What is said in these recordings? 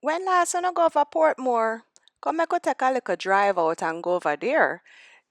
When last I go over Portmore, come I could take a little drive out and go over there.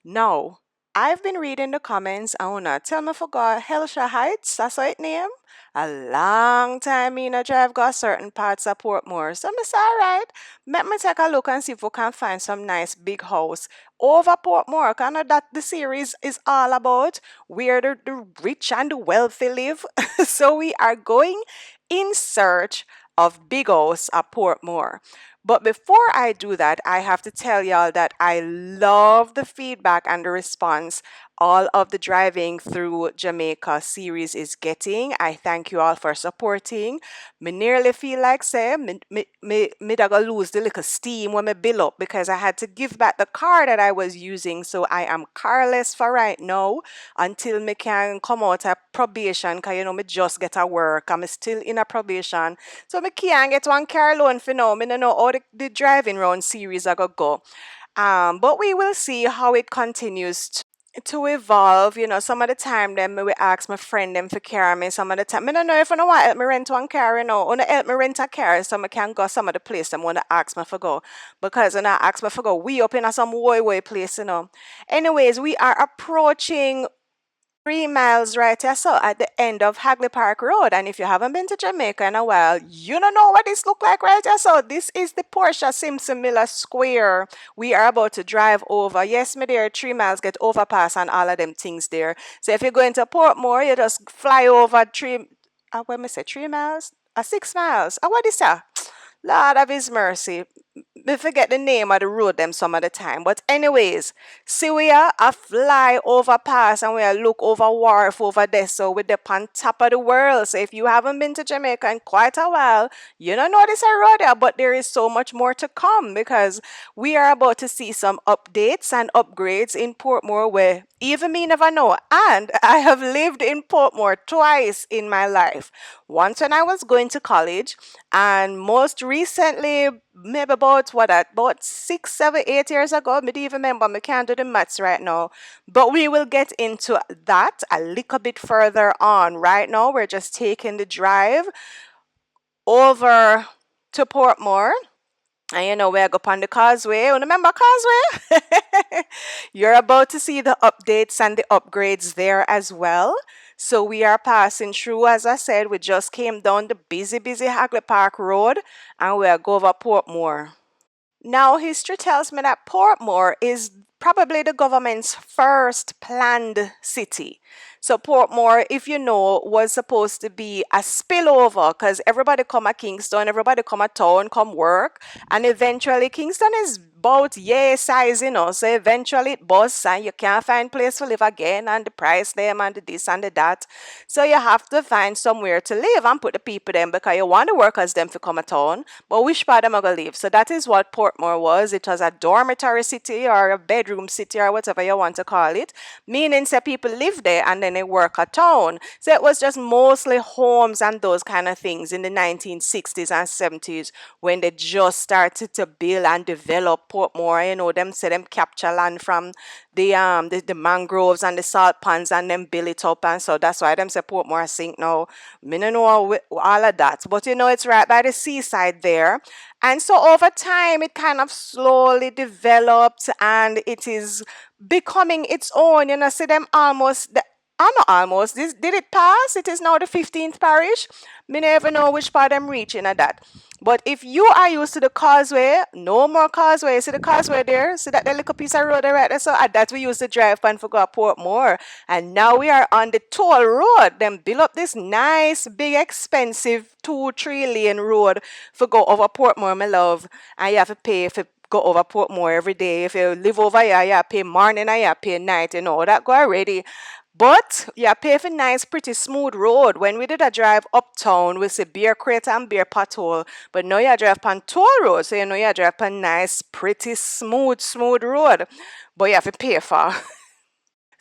No, I've been reading the comments. I wanna tell me forgot Helsha Heights, that's how it name. A long time me no drive got certain parts of Portmore. So I say alright, let me take a look and see if we can find some nice big house over Portmore. Kind of that the series is all about where the rich and the wealthy live. So we are going in search of big house at Portmore. But before I do that, I have to tell y'all that I love the feedback and the response all of the driving through Jamaica series is getting. I thank you all for supporting. Me nearly feel like say me da go lose the little steam when me build up because I had to give back the car that I was using. So I am carless for right now until me can come out of probation because me just get a work. I'm still in a probation. So me can't get one car loan for now. Me no know how the driving round series are gonna go. But we will see how it continues to evolve. Some of the time then me will ask my friend them for carry me. Some of the time, me don't know if I know what help me rent one car, Wanna help me rent a car so I can go some of the place them wanna ask me for go. Because when I ask me for go, we up in a some way place. Anyways, we are approaching 3 miles right here, so at the end of Hagley Park Road. And if you haven't been to Jamaica in a while, you don't know what this look like right here. So this is the Portia Simpson Miller Square. We are about to drive over. Yes, me there 3 miles get overpass and all of them things there. So if you're going to Portmore, you just fly over what me say 3 miles? 6 miles. What is that? Lord of His mercy. Me forget the name of the road them some of the time. But anyways, see we are a fly over pass and we are look over wharf over there. So we're the on top of the world. So if you haven't been to Jamaica in quite a while, you don't know this road there, but there is so much more to come because we are about to see some updates and upgrades in Portmore where even me never know. And I have lived in Portmore twice in my life. Once when I was going to college, and most recently, maybe about 6, 7, 8 years ago. Me don't even remember. Me can't do the maths right now. But we will get into that a little bit further on. Right now, we're just taking the drive over to Portmore. And we're up on the causeway. You remember causeway? You're about to see the updates and the upgrades there as well. So we are passing through, as I said, we just came down the busy Hagley Park Road and we are going over Portmore. Now, history tells me that Portmore is probably the government's first planned city. So Portmore, if you know, was supposed to be a spillover because everybody come at Kingston, everybody come at town, come work, and eventually Kingston is about size. So eventually it busts and you can't find place to live again and the price them and the this and the that. So you have to find somewhere to live and put the people them because you want the workers them to come at town, but which part them are gonna live? So that is what Portmore was. It was a dormitory city or a bedroom city or whatever you want to call it, meaning say people live there and then they work at town. So it was just mostly homes and those kind of things in the 1960s and 70s when they just started to build and develop Portmore. Them say them capture land from the mangroves and the salt pans and them build it up, and so that's why them say Portmore sink now. Me no know all of that, but it's right by the seaside there. And so over time it kind of slowly developed and it is becoming its own. See them almost not almost. Did it pass? It is now the 15th parish. Me never know which part I'm reaching at that. But if you are used to the causeway, no more causeway. See the causeway there? See that little piece of road there right there? So that we used to drive and for go Portmore. And now we are on the toll road. Them build up this nice, big, expensive 2-3 lane road for go over Portmore, my love. And you have to pay for go over Portmore every day. If you live over here, you pay morning and you pay night, that go already. But yeah, pay for nice, pretty smooth road. When we did a drive uptown, we see beer crate and beer pothole. But now you drive on toll road, so you drive on nice, pretty smooth road. But you have to pay for.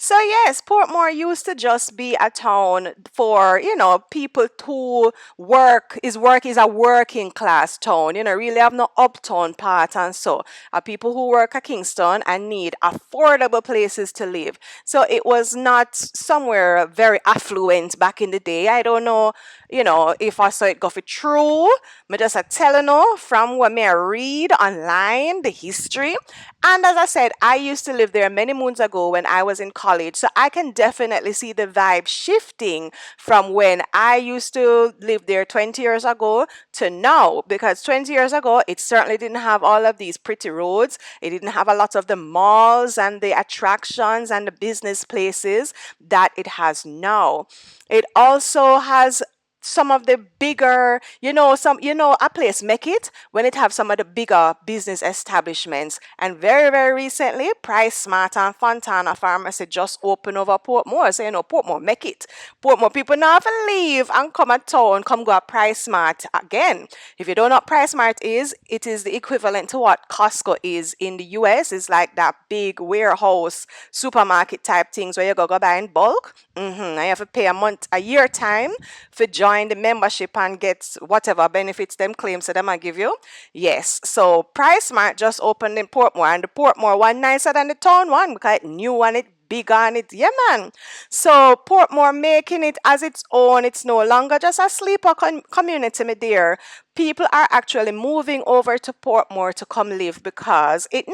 So yes, Portmore used to just be a town for, people to work is a working class town, really have no uptown part and so are people who work at Kingston and need affordable places to live. So it was not somewhere very affluent back in the day. I don't know, if I saw it go for true, me just a telling you from what me I read online, the history. And as I said, I used to live there many moons ago when I was in college. So I can definitely see the vibe shifting from when I used to live there 20 years ago to now. Because 20 years ago, it certainly didn't have all of these pretty roads. It didn't have a lot of the malls and the attractions and the business places that it has now. It also has some of the bigger, a place make it when it have some of the bigger business establishments. And very, very recently, Price Smart and Fontana Pharmacy just opened over Portmore. So, Portmore make it. Portmore people now have to leave and come at town, come go at Price Smart again. If you don't know what Price Smart is, it is the equivalent to what Costco is in the US. It's like that big warehouse supermarket type things where you go buy in bulk. And you have to pay a year time for join the membership and get whatever benefits them claims that them I give you. Yes, so Price Smart just opened in Portmore, and the Portmore one nicer than the town one because it new and it bigger and it, yeah man. So Portmore making it as its own. It's no longer just a sleeper community, my dear. People are actually moving over to Portmore to come live because it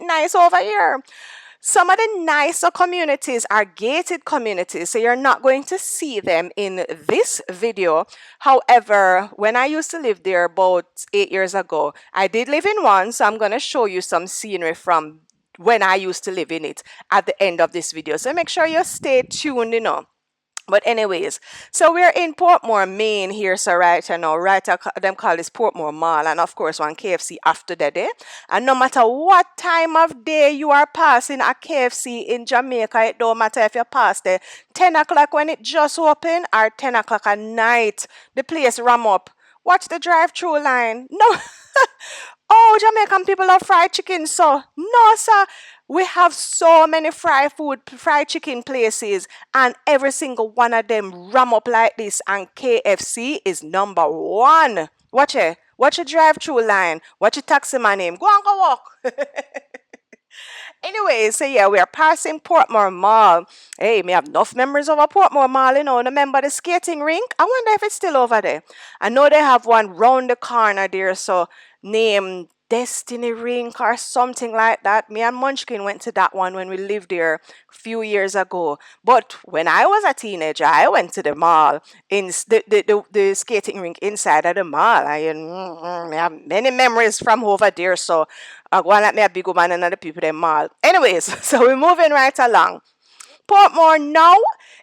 nice over here. Some of the nicer communities are gated communities, so you're not going to see them in this video. However, when I used to live there about 8 years ago, I did live in one, so I'm going to show you some scenery from when I used to live in it at the end of this video. So make sure you stay tuned. But anyways, so we're in Portmore, Maine here, so right now, them call this Portmore Mall, and of course one KFC after that day. And no matter what time of day you are passing a KFC in Jamaica, it don't matter if you pass there 10 o'clock when it just opened or 10 o'clock at night, the place ram up. Watch the drive-through line. No. Oh, Jamaican people love fried chicken, so no, sir. We have so many fried chicken places, and every single one of them ram up like this, and KFC is number one. Watch it. Watch your drive-through line. Watch your taxi man name. Go and go walk. Anyway, so yeah, we are passing Portmore Mall. Hey, me have enough memories of a Portmore Mall, Remember the skating rink? I wonder if it's still over there. I know they have one round the corner there, so named Destiny Rink or something like that. Me and Munchkin went to that one when we lived there a few years ago. But when I was a teenager, I went to the mall, in the skating rink inside of the mall. I have many memories from over there, so I go and let me a big woman and other people in the mall. Anyways, so we're moving right along. Portmore now,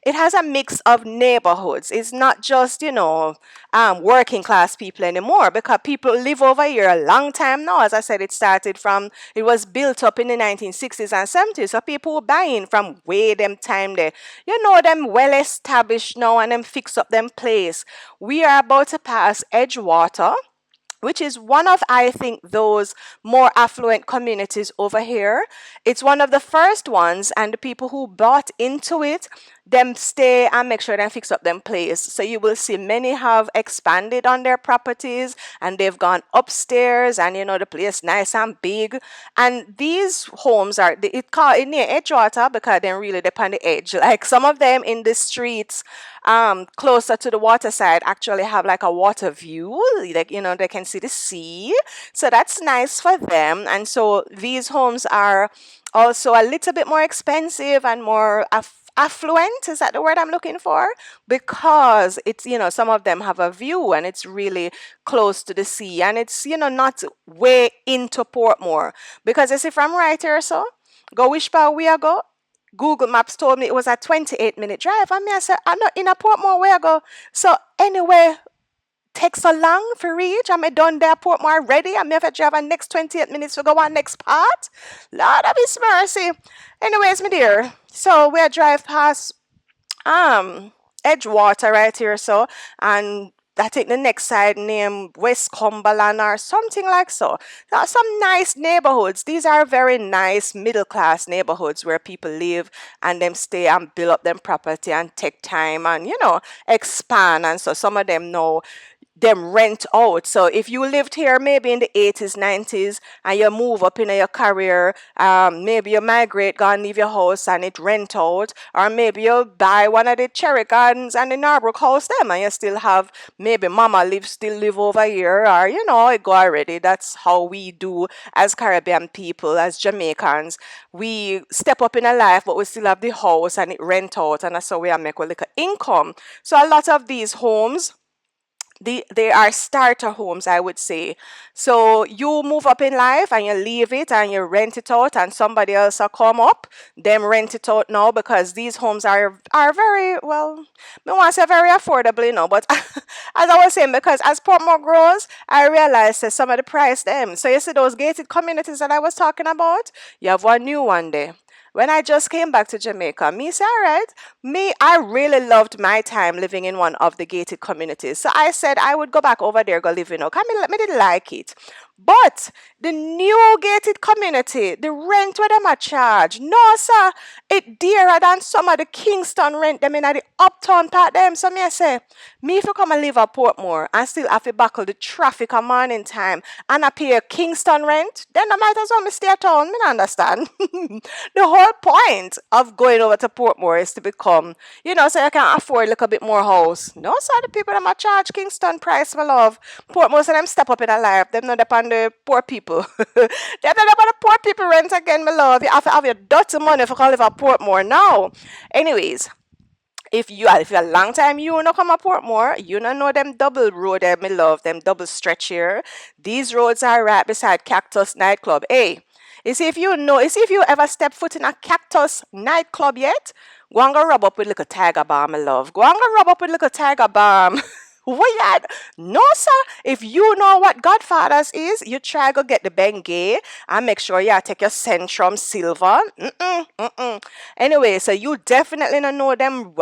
it has a mix of neighborhoods. It's not just, working class people anymore, because people live over here a long time now. As I said, it was built up in the 1960s and 70s. So people were buying from way them time there. Them well established now and them fix up them place. We are about to pass Edgewater, which is one of, I think, those more affluent communities over here. It's one of the first ones, and the people who bought into it, them stay and make sure they fix up them place. So you will see many have expanded on their properties, and they've gone upstairs, and the place nice and big. And these homes are it near Edgewater because they're really on the edge. Like some of them in the streets closer to the water side actually have like a water view, like they can see the sea, so that's nice for them. And so these homes are also a little bit more expensive and more affluent, is that the word I'm looking for? Because it's some of them have a view and it's really close to the sea, and it's not way into Portmore, because you see from right here, so go which part we are go. Google Maps told me it was a 28-minute drive. And me, I said, I'm not in a Portmore where I go. So anyway, takes so long for reach. I'm done there, Portmore ready. I'm have to drive the next 28 minutes to go on next part. Lord of His mercy. Anyways, my dear. So we drive past Edgewater right here, so, and I think the next side named West Cumberland or something like so. There are some nice neighborhoods. These are very nice middle class neighborhoods where people live and them stay and build up them property and take time and expand. And so some of them know them rent out. So if you lived here maybe in the 80s, 90s, and you move up in your career, maybe you migrate, go and leave your house and it rent out, or maybe you buy one of the cherry gardens and the Norbrook house them, and you still have maybe mama still live over here, or it go already. That's how we do as Caribbean people, as Jamaicans. We step up in a life, but we still have the house and it rent out, and that's how we make a little income. So a lot of these homes, they are starter homes, I would say. So you move up in life and you leave it and you rent it out, and somebody else will come up, them rent it out now, because these homes are very well, I want to say very affordable, but as I was saying, because as Portmore grows, I realized that some of the price them. So you see those gated communities that I was talking about, you have one new one there. When I just came back to Jamaica, me say, all right, I really loved my time living in one of the gated communities. So I said I would go back over there, go live, cause me didn't like it. But the new gated community, the rent where them a charge, no sir, it dearer than some of the Kingston rent them in the uptown part them. So me I say, me if you come and live at Portmore and still have to buckle the traffic a morning time and I pay a Kingston rent, then I might as well me stay at home. Me not understand. The whole point of going over to Portmore is to become, so you can afford a little bit more house. No, so the people that might charge Kingston price, my love. Portmore, so them step up in a life. Them not depend the poor people. Them not depend the poor people rent again, my love. You have to have your dirty money if you can live at Portmore now. Anyways, if you're a long time you no come up Portmore, you no know them double road there, me love, them double stretch here. These roads are right beside Cactus nightclub. Hey, you see if you ever step foot in a Cactus nightclub yet, go and go rub up with little tiger balm, my love. Go and go rub up with little tiger balm. What yet? No, sir. If you know what Godfathers is, you try go get the Bengay and make sure you take your Centrum Silver. Anyway, so you definitely don't know them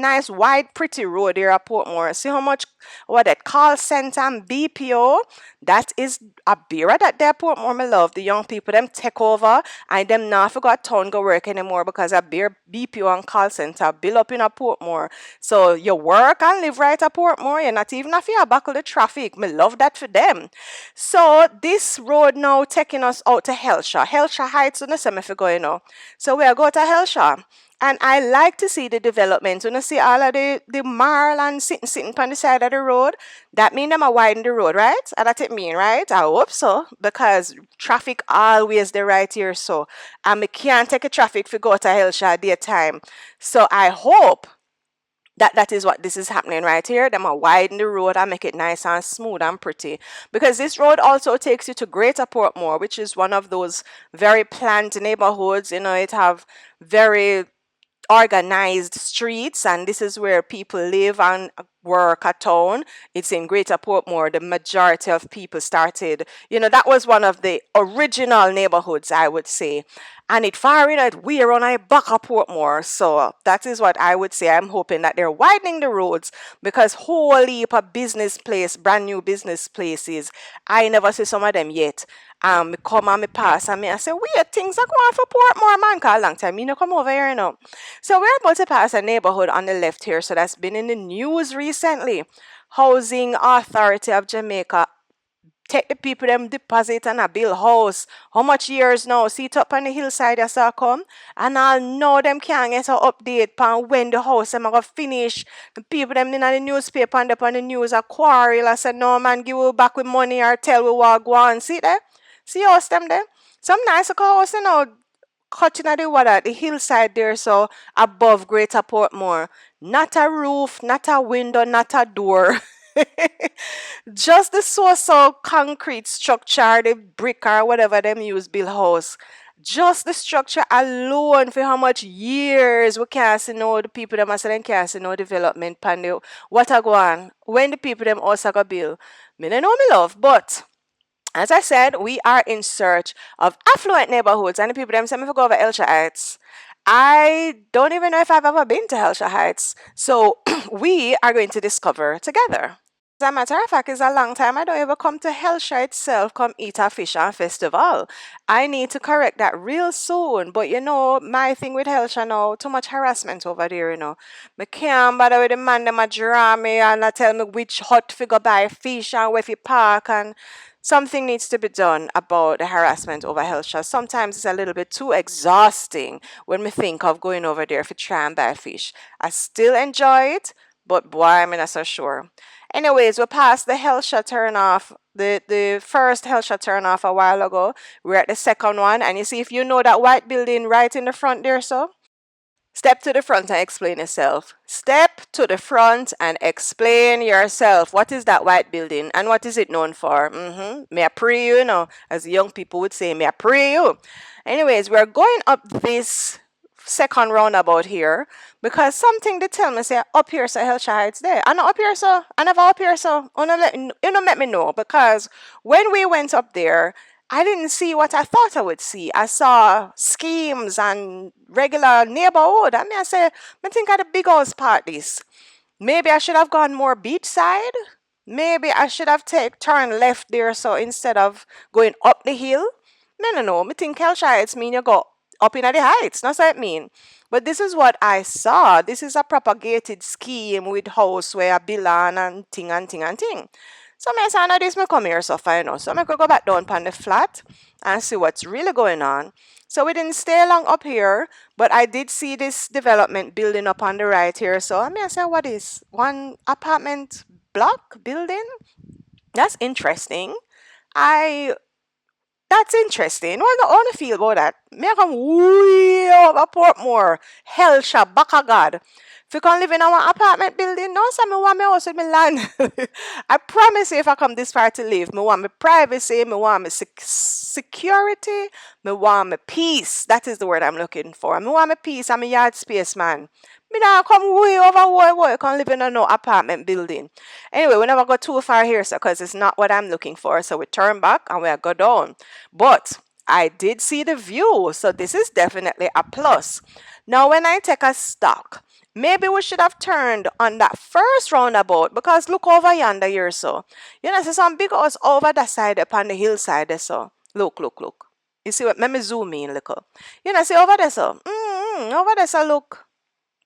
nice wide pretty road here at Portmore. See how much what that call center and BPO, that is a beer that there Portmore, my love. The young people them take over and them now forgot town go work anymore because a beer BPO and call center build up in a Portmore. So you work and live right at Portmore. You're not even if you buckle the traffic. Me love that for them. So this road now taking us out to Helshaw. Helshaw Heights, you know, some if you go, So we are go to Helshaw. And I like to see the development. When you see all of the marl sitting on the side of the road, that mean them a widen the road, right? And that it mean, right? I hope so. Because traffic always the right here, so. And we can't take a traffic if we go to Helshaw daytime. So I hope that is what this is happening right here. Them are widen the road and make it nice and smooth and pretty. Because this road also takes you to Greater Portmore, which is one of those very planned neighborhoods. It have very organized streets, and this is where people live and work at town. It's in Greater Portmore. The majority of people started, that was one of the original neighborhoods, I would say. And it far in at we're on a back of Portmore. So that is what I would say. I'm hoping that they're widening the roads, because whole heap of business place, brand new business places, I never see some of them yet. Me come and me pass and I say, weird things are going for Portmore, man, cause a long time me no come over here, So we're about to pass a neighborhood on the left here, so that's been in the news recently. Housing Authority of Jamaica take the people them deposit and a build house. How much years now? See it up on the hillside you saw come? And I'll know them can't get an update on when the house them are going to finish. The people them in the newspaper and up on the news are quarrel. I said, no man, give you back with money or tell we what go on. See there? See house them there? Some nice house, cutting at the water, the hillside there, so above Greater Portmore. Not a roof, not a window, not a door. Just the so concrete structure, the brick or whatever them use build house. Just the structure alone for how much years we can't see no the people them say them can't see no development pan the what a go on. When the people them also go build. Me no know me love, but as I said, we are in search of affluent neighborhoods, and the people them say me go over Helshaw Heights. I don't even know if I've ever been to Helshaw Heights, so we are going to discover together. a matter of fact, it's a long time I don't ever come to Hellshire itself, come eat a fish and festival. I need to correct that real soon. But my thing with Hellshire now, too much harassment over there. Me can't bother with the man them a draw me and a tell me which hut figure buy fish and where fi park and something needs to be done about the harassment over Hellshire. Sometimes it's a little bit too exhausting when me think of going over there for try and buy fish. I still enjoy it, but boy, I'm not so sure. Anyways, we passed the Hellshire turn off, the first Hellshire turn off a while ago. We're at the second one, and you see if you know that white building right in the front there, so step to the front and explain yourself. Step to the front and explain yourself. What is that white building and what is it known for? May I pray you, as young people would say, may I pray you. Anyways, we're going up this second roundabout here because something they tell me say up here so Hellshire Heights there. I know up here so I never up here so let me know because when we went up there I didn't see what I thought I would see. I saw schemes and regular neighborhood. I say, I think of the big house parties. Maybe I should have gone more beachside. Maybe I should have turned left there so instead of going up the hill. No. I think Hellshire Heights mean you go up in the heights. That's what it mean. But this is what I saw. This is a propagated scheme with house where I belong and ting and ting and ting. So I said, no, this may come here so far, So I could go back down on the flat and see what's really going on. So we didn't stay long up here, but I did see this development building up on the right here. So I said, what is one apartment block building? That's interesting. That's interesting. What do you feel about that? Me I come way over Portmore, Hellshire, back of God. If you can live in our apartment building, no, so me want my house with my land. I promise you, if I come this far to live, me want my privacy, me want my security, me want my peace. That is the word I'm looking for. Me want my peace. I'm a yard space man. Me not come way over where you can live in a no apartment building. Anyway, we never go too far here, so because it's not what I'm looking for. So we turn back and we go down. But I did see the view, so this is definitely a plus. Now, when I take a stock, maybe we should have turned on that first roundabout because look over yonder here, so. See some big house over that side up on the hillside there, so. Look. You see what? Let me zoom in, look. See over there, so. Over there, so look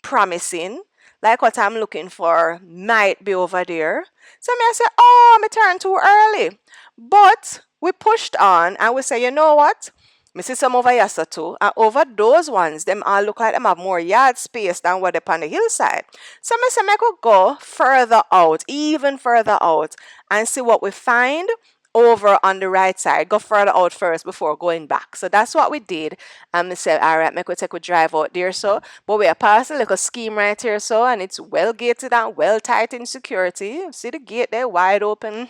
promising. Like what I'm looking for might be over there. So I say, I turned too early. But we pushed on and we say, you know what? I see some over here so too. And over those ones, them all look like them have more yard space than what they on the hillside. So I say, I could go further out, even further out, and see what we find over on the right side. Go further out first before going back. So that's what we did. And I said, all right, make we take a drive out there so. But we are passing like a scheme right here so, and it's well gated and well tight in security. See the gate there wide open.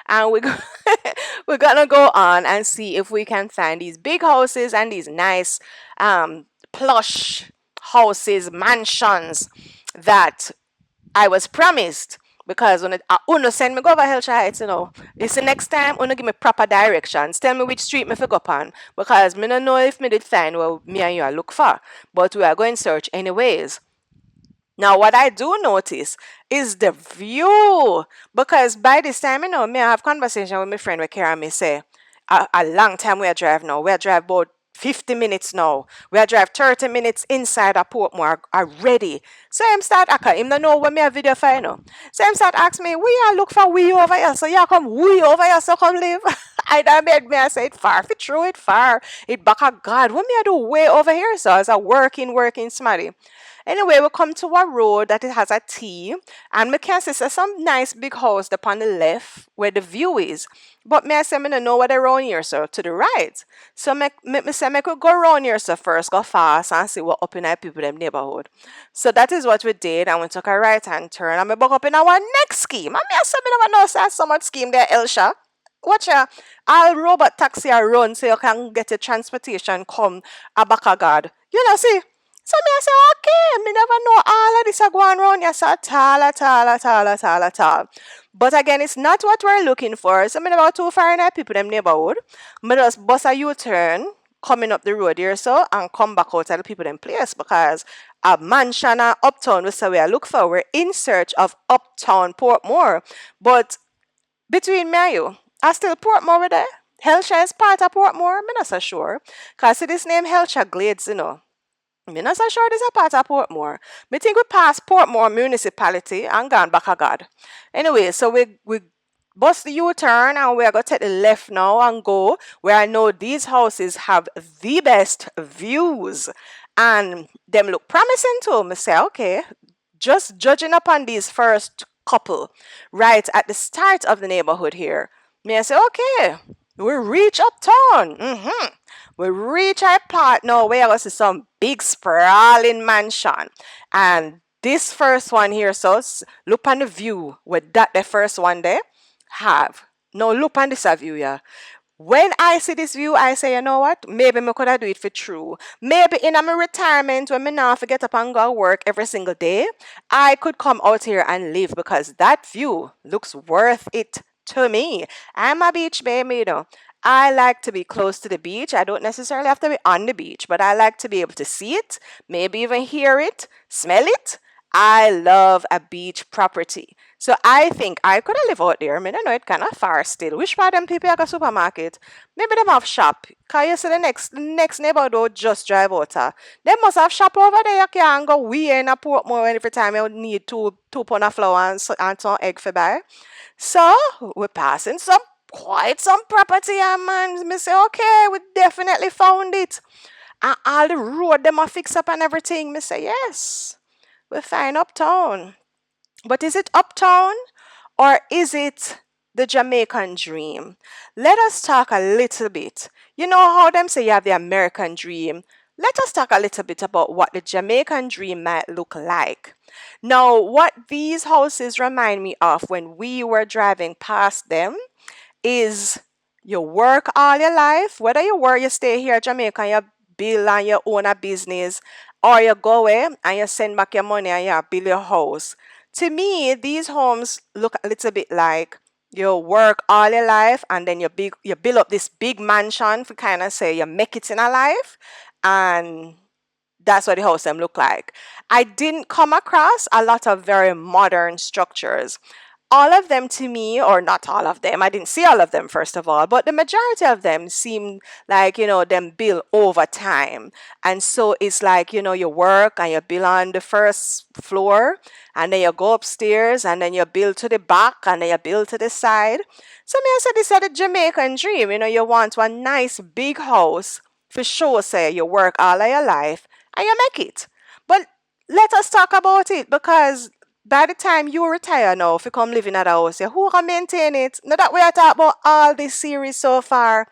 And we're gonna go on and see if we can find these big houses and these nice plush houses, mansions that I was promised. Because when Uno send me go over Hellshire Heights, it's the next time Uno give me proper directions. Tell me which street me fi go on. Because me don't know if me did find what me and you are look for. But we are going search anyways. Now what I do notice is the view. Because by this time, me I have conversation with my friend where Kara me say, a long time we are drive now. We are drive about 50 minutes now. We are drive 30 minutes inside a Portmore already. So him start him don't know when me a video for So him start ask me, we are look for we over here. So you come we over here so come live. I done made me I say it far. If it true it far. It back of God. What me I do way over here so as a working smarty. Anyway, we come to a road that it has a T, and we can see some nice big house upon the left where the view is. But me I say, I don't know what around here, so to the right. So me say, I could go around here, so first go fast and see what up in our people them neighborhood. So that is what we did, and we took a right-hand turn, and we back up in our next scheme. And me I say, I never know so so much scheme there, Elsha. Watch ya, all robot taxi are run so you can get your transportation come a back of God. See? So me I say, okay, me never know all of this are going around here, so at all. But again, it's not what we're looking for. So me never too far in our people them neighborhood. Me just bust a U-turn, coming up the road here so and come back out of the people in place because a mansion and uptown was the way I look for. We're in search of uptown Portmore. But between me and you, I still Portmore with there. Hellshire is part of Portmore. I'm not so sure. Because this name Hellshire Glades, I'm not so sure this is a part of Portmore. Me think we passed Portmore municipality and gone back a God. Anyway, so we bust the U-turn and we're gonna take the left now and go where I know these houses have the best views. And them look promising too. Me say, okay, just judging upon these first couple right at the start of the neighborhood here. Me I say, okay, we reach uptown. We reach our part now where I see some big sprawling mansion. And this first one here, so look on the view with that the first one there have. Now look on this view, yeah. When I see this view, I say, you know what? Maybe me could have do it for true. Maybe in my retirement, when me now forget up and go work every single day, I could come out here and live because that view looks worth it to me. I'm a beach baby, I like to be close to the beach. I don't necessarily have to be on the beach, but I like to be able to see it, maybe even hear it, smell it. I love a beach property. So I think I could have live out there. I mean, I know it kind of far still. Which part of them people have a supermarket? Maybe them have shop. Cause you see the next neighbor don't just drive out. They must have shop over there. You can go we in a Portmore every time you need two pound of flour and some egg for buy. So we're passing quite some property and man. Me say, okay, we definitely found it. And all the road them are fix up and everything. Me say, yes, we find uptown. But is it uptown or is it the Jamaican dream? Let us talk a little bit. You know how them say you have the American dream? Let us talk a little bit about what the Jamaican dream might look like. Now, what these houses remind me of when we were driving past them is you work all your life, whether you work, you stay here in Jamaica and you build and you own a business, or you go away and you send back your money and you build your house. To me, these homes look a little bit like you work all your life and then you build up this big mansion for kind of say you make it in a life, and that's what the house them look like. I didn't come across a lot of very modern structures. All of them to me, or not all of them, I didn't see all of them first of all, but the majority of them seemed like, them built over time. And so it's like, you work and you build on the first floor and then you go upstairs and then you build to the back and then you build to the side. So me I said this is the Jamaican dream, you want one nice big house for sure, say you work all of your life and you make it. But let us talk about it because by the time you retire now, if you come live in that house, yeah, who can maintain it? Now that we are talking about all this series so far,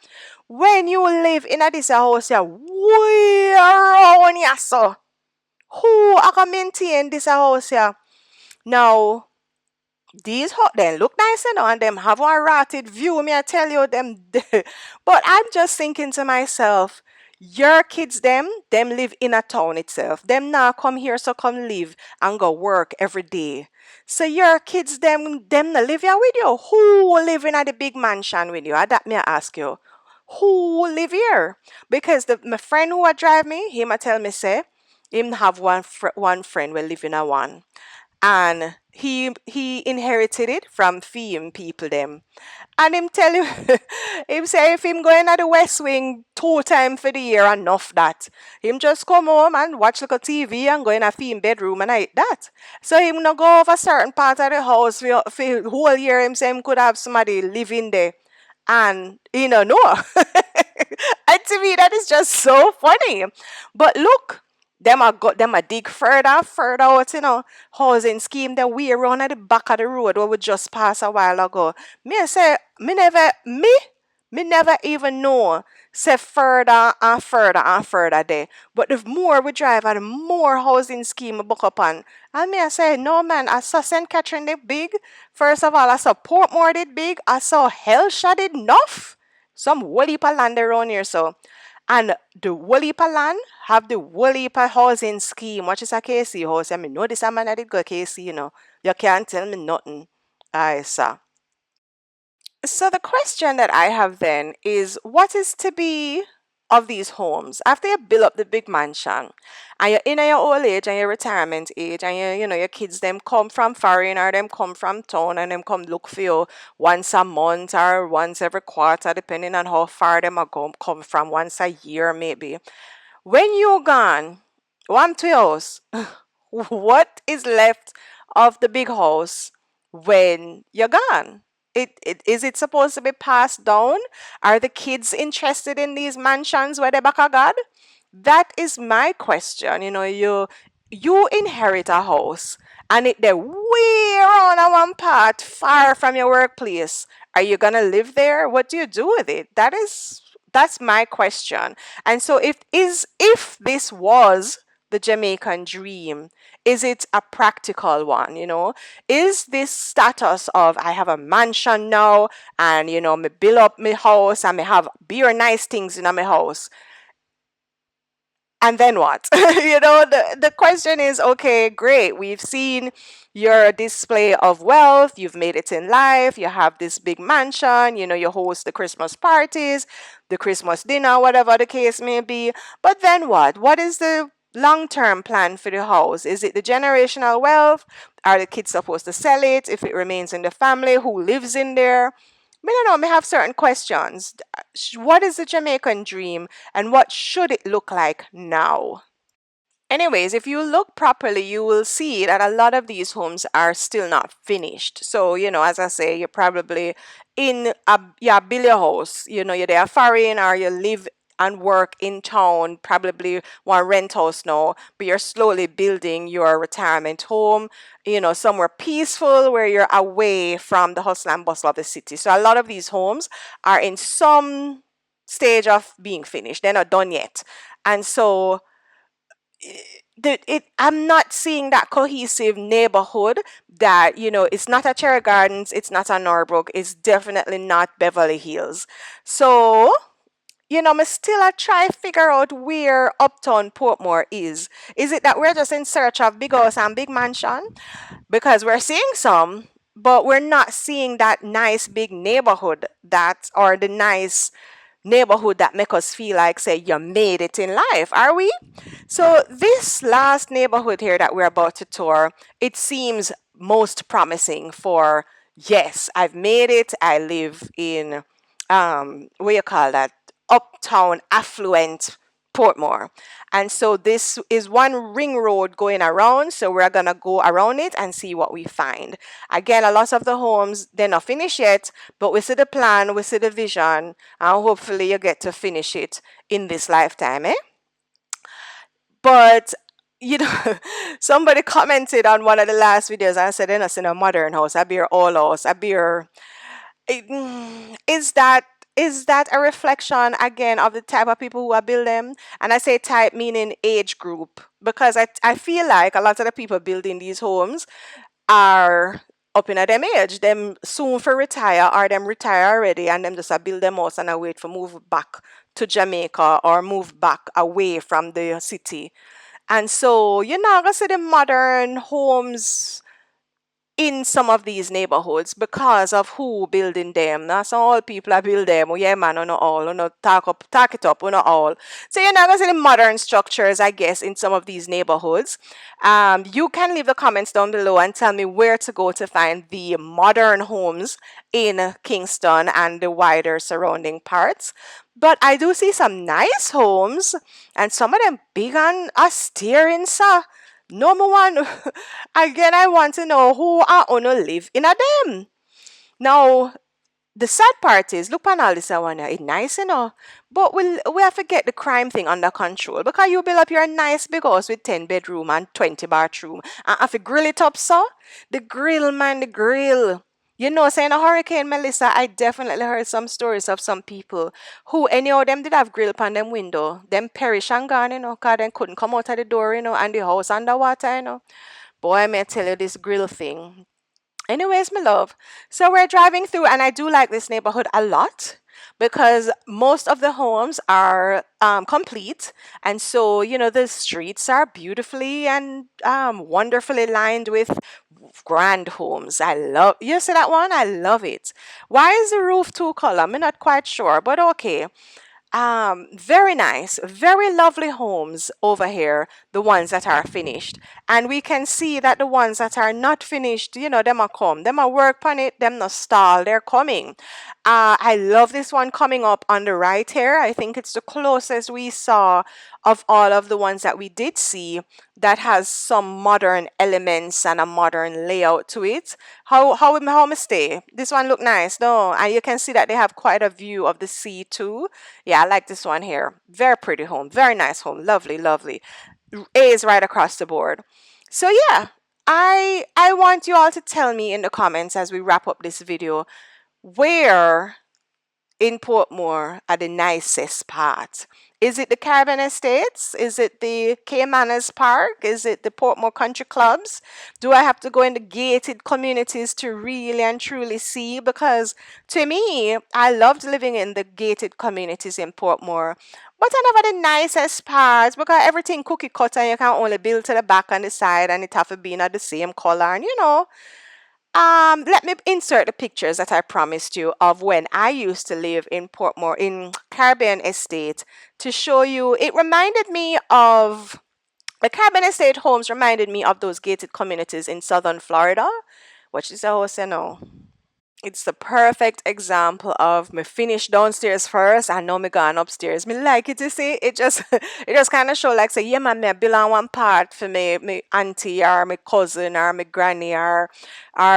when you live in a this house, yeah, way around yeah, so who are can maintain this house, yeah? Now, these hot then look nice and them have one rotted view, me I tell you them. But I'm just thinking to myself, your kids them live in a town itself. Them now come here so come live and go work every day. So your kids them not live here with you. Who live in a the big mansion with you? That me I ask you. Who live here? Because my friend who a drive me, him a tell me say, him have one friend will live in a one, and he inherited it from fame people them. And him tell him, him say if him going at the West Wing 2 times for the year, enough that. Him just come home and watch like a TV and go in a theme bedroom and I eat that. So him not go over certain part of the house for whole year. Him say him could have somebody living there. And no. And to me that is just so funny. But look, them a dig further out, housing scheme that we run at the back of the road where we just passed a while ago. Me I say me never even know say further and further and further there. But the more we drive and the more housing scheme we book up on. And me I say, no man, I saw St. Catherine did big. First of all, I saw Portmore did big. I saw Hellshire did enough. Some whole heap of land around here, so. And the whole heap of land have the whole heap of housing scheme, which is a KC house. I mean, know this a man that did go KC, You can't tell me nothing. Aye, sir. So the question that I have then is what is to be of these homes, after you build up the big mansion and you're in your old age and your retirement age, and your kids them come from foreign or them come from town and them come look for you once a month or once every quarter, depending on how far them are come from, once a year maybe. When you're gone, one to your house, what is left of the big house when you're gone? Is it supposed to be passed down? Are the kids interested in these mansions where they back a god? That is my question. You inherit a house and it they way around a one part far from your workplace. Are you gonna live there? What do you do with it? That's my question. And so if this was the Jamaican dream, is it a practical one? Is this status of I have a mansion now and me build up my house and me have beer nice things in my house, and then what? The question is, okay, great. We've seen your display of wealth. You've made it in life. You have this big mansion. You host the Christmas parties, the Christmas dinner, whatever the case may be. But then what? What is the long term plan for the house? Is it the generational wealth? Are the kids supposed to sell it if it remains in the family? Who lives in there? Me don't know. Me have certain questions. What is the Jamaican dream, and what should it look like now? Anyways, if you look properly, you will see that a lot of these homes are still not finished. So, as I say, you're probably in a yeah, billion house. You're there foreign or you live and work in town, probably one rent house now, but you're slowly building your retirement home, somewhere peaceful where you're away from the hustle and bustle of the city. So a lot of these homes are in some stage of being finished. They're not done yet. And so I'm not seeing that cohesive neighborhood that, it's not a Cherry Gardens, it's not a Norbrook, it's definitely not Beverly Hills. So, me still I try figure out where Uptown Portmore is. Is it that we're just in search of big house and big mansion? Because we're seeing some, but we're not seeing that nice big neighborhood or the nice neighborhood that make us feel like say you made it in life, are we? So this last neighborhood here that we're about to tour, it seems most promising for, yes, I've made it. I live in what you call that, uptown affluent Portmore. And so this is one ring road going around. So we're gonna go around it and see what we find. Again, a lot of the homes, they're not finished yet, but we see the plan, we see the vision, and hopefully you get to finish it in this lifetime, eh? But somebody commented on one of the last videos and said, "In a modern house, I beer all house, I beer." Is that a reflection again of the type of people who are building? And I say type meaning age group, because I feel like a lot of the people building these homes are up in a them age, them soon for retire or them retire already and them just a build them house and a wait for move back to Jamaica or move back away from the city. And so you're not gonna see the modern homes in some of these neighborhoods because of who building them. That's all people are build them. Oh yeah, man, or not all, or not talk it up, or not all. So you're not gonna see the modern structures, I guess, in some of these neighborhoods. You can leave the comments down below and tell me where to go to find the modern homes in Kingston and the wider surrounding parts. But I do see some nice homes and some of them big and austere inside. Number one, again, I want to know who are gonna live in a them. Now, the sad part is, look on all this one, it's nice, but we have to get the crime thing under control, because you build up your nice big house with 10 bedroom and 20 bathroom and have to grill it up, so the grill, man, the grill. Saying a hurricane, Melissa, I definitely heard some stories of some people who, any of them did have grill upon them window. Them perish and gone, because they couldn't come out of the door, and the house underwater. Boy, I may tell you this grill thing. Anyways, my love, so we're driving through, and I do like this neighborhood a lot because most of the homes are complete, and so the streets are beautifully and wonderfully lined with grand homes. I love, you see that one? I love it. Why is the roof two color? I'm not quite sure, but okay. Very nice, very lovely homes over here, the ones that are finished. And we can see that the ones that are not finished, them are come, them are work on it, them not stall, they're coming. I love this one coming up on the right here. I think it's the closest we saw of all of the ones that we did see that has some modern elements and a modern layout to it. How me stay? This one look nice, no? And you can see that they have quite a view of the sea too. Yeah, I like this one here. Very pretty home, very nice home, lovely, lovely. A is right across the board. So yeah, I want you all to tell me in the comments as we wrap up this video where in Portmore are the nicest part. Is it the Caribbean Estates? Is it the Caymanas Park? Is it the Portmore Country Clubs? Do I have to go in the gated communities to really and truly see? Because to me, I loved living in the gated communities in Portmore. But I never the nicest parts because everything cookie cutter and you can only build to the back and the side and it have to be in the same color and let me insert the pictures that I promised you of when I used to live in Portmore in Caribbean Estate to show you. It reminded me of the Caribbean Estate homes reminded me of those gated communities in southern Florida, which is a house, it's the perfect example of me finish downstairs first and now me gone upstairs. Me like it, you see. It just it just kind of show like say, yeah man, me belong one part for me auntie or me cousin or me granny or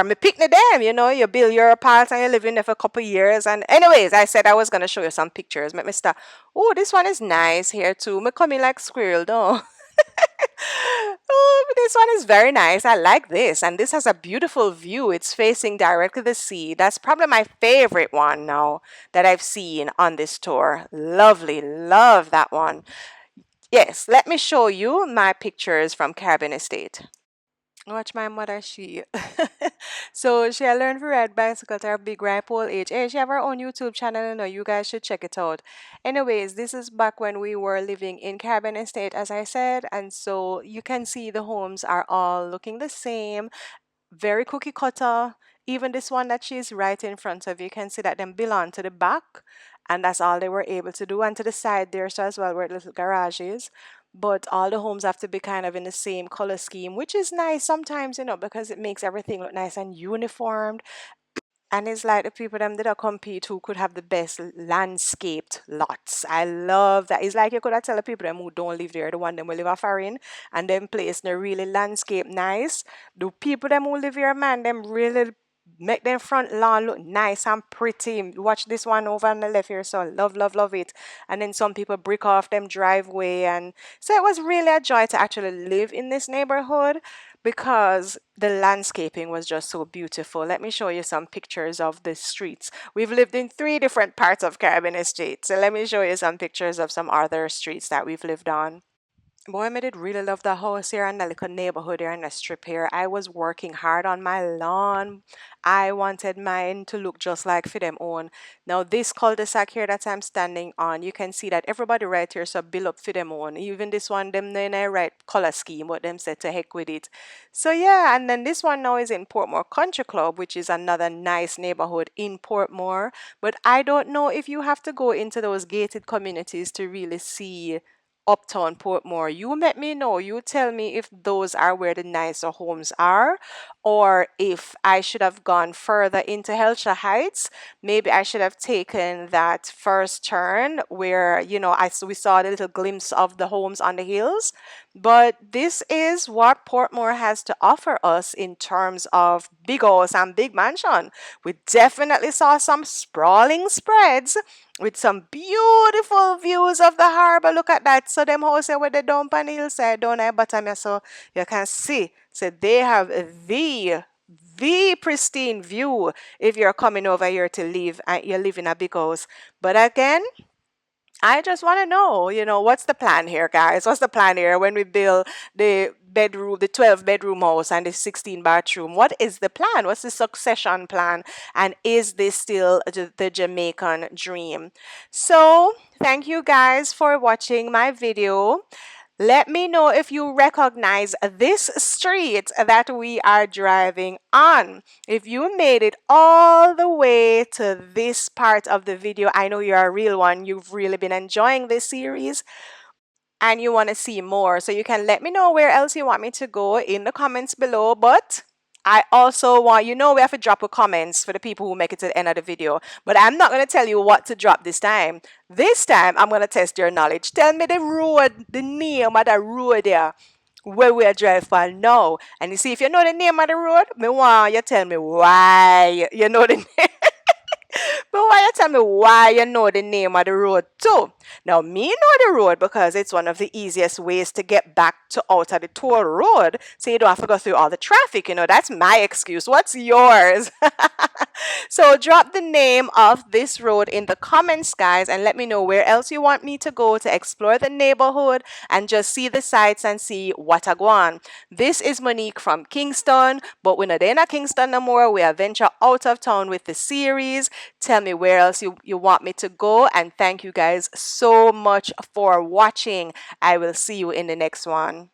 me picnic them, you build your part and you live in there for a couple years. And anyways, I said I was gonna show you some pictures. Make me start. Oh, this one is nice here too. Me coming like squirrel, though. Oh, this one is very nice. I like this. And this has a beautiful view. It's facing directly the sea. That's probably my favorite one now that I've seen on this tour. Lovely. Love that one. Yes, let me show you my pictures from Caribbean Estate. Watch my mother, she. So she had learned to ride bicycle to her big ripe old age. Hey, she have her own YouTube channel, you guys should check it out. Anyways, this is back when we were living in Caribbean Estate, as I said, and so you can see the homes are all looking the same, very cookie cutter. Even this one that she's right in front of, you can see that them belong to the back, and that's all they were able to do. And to the side there, so as well, where the little garage is. But all the homes have to be kind of in the same color scheme, which is nice sometimes, because it makes everything look nice and uniformed. And it's like the people them that compete who could have the best landscaped lots. I love that. It's like you could have tell the people them who don't live there, the one them will live a foreign, and them place they really landscape nice. The people them who live here, man, them really make their front lawn look nice and pretty. Watch this one over on the left here, so love, love, love it. And then some people brick off them driveway, and so it was really a joy to actually live in this neighborhood because the landscaping was just so beautiful. Let me show you some pictures of the streets. We've lived in 3 different parts of Caribbean Estate, so let me show you some pictures of some other streets that we've lived on. Boy, I did really love the house here and the little neighborhood here and the strip here. I was working hard on my lawn. I wanted mine to look just like for them own. Now this cul-de-sac here that I'm standing on, you can see that everybody right here so build up for them own. Even this one, them in a right color scheme, but them said to heck with it. So yeah, and then this one now is in Portmore Country Club, which is another nice neighborhood in Portmore. But I don't know if you have to go into those gated communities to really see Uptown Portmore. You let me know. You tell me if those are where the nicer homes are, or if I should have gone further into Helsha Heights. Maybe I should have taken that first turn where we saw the little glimpse of the homes on the hills. But this is what Portmore has to offer us in terms of big house and big mansion. We definitely saw some sprawling spreads with some beautiful views of the harbor. Look at that. So them houses where they dump on the hillside down at bottom here, so you can see. So they have the pristine view if you're coming over here to live and you live in a big house. But again, I just want to know, what's the plan here, guys? What's the plan here when we build the bedroom, the 12 bedroom house and the 16 bathroom? What is the plan? What's the succession plan? And is this still the Jamaican dream? So, thank you guys for watching my video. Let me know if you recognize this street that we are driving on. If you made it all the way to this part of the video, I know you're a real one. You've really been enjoying this series and you want to see more. So you can let me know where else you want me to go in the comments below. But I also want, we have to drop a comments for the people who make it to the end of the video. But I'm not going to tell you what to drop this time. This time, I'm going to test your knowledge. Tell me the road, the name of the road there where we are driving for now. And you see, if you know the name of the road, me want you tell me why you know the name. But why you tell me why you know the name of the road too? Now me know the road because it's one of the easiest ways to get back to out of the toll road, so you don't have to go through all the traffic. That's my excuse. What's yours? So drop the name of this road in the comments, guys, and let me know where else you want me to go to explore the neighborhood and just see the sights and see what I go on. This is Monique from Kingston, but we're not in Kingston no more. We are venture out of town with the series. Tell me where else you want me to go, and thank you guys so much for watching. I will see you in the next one.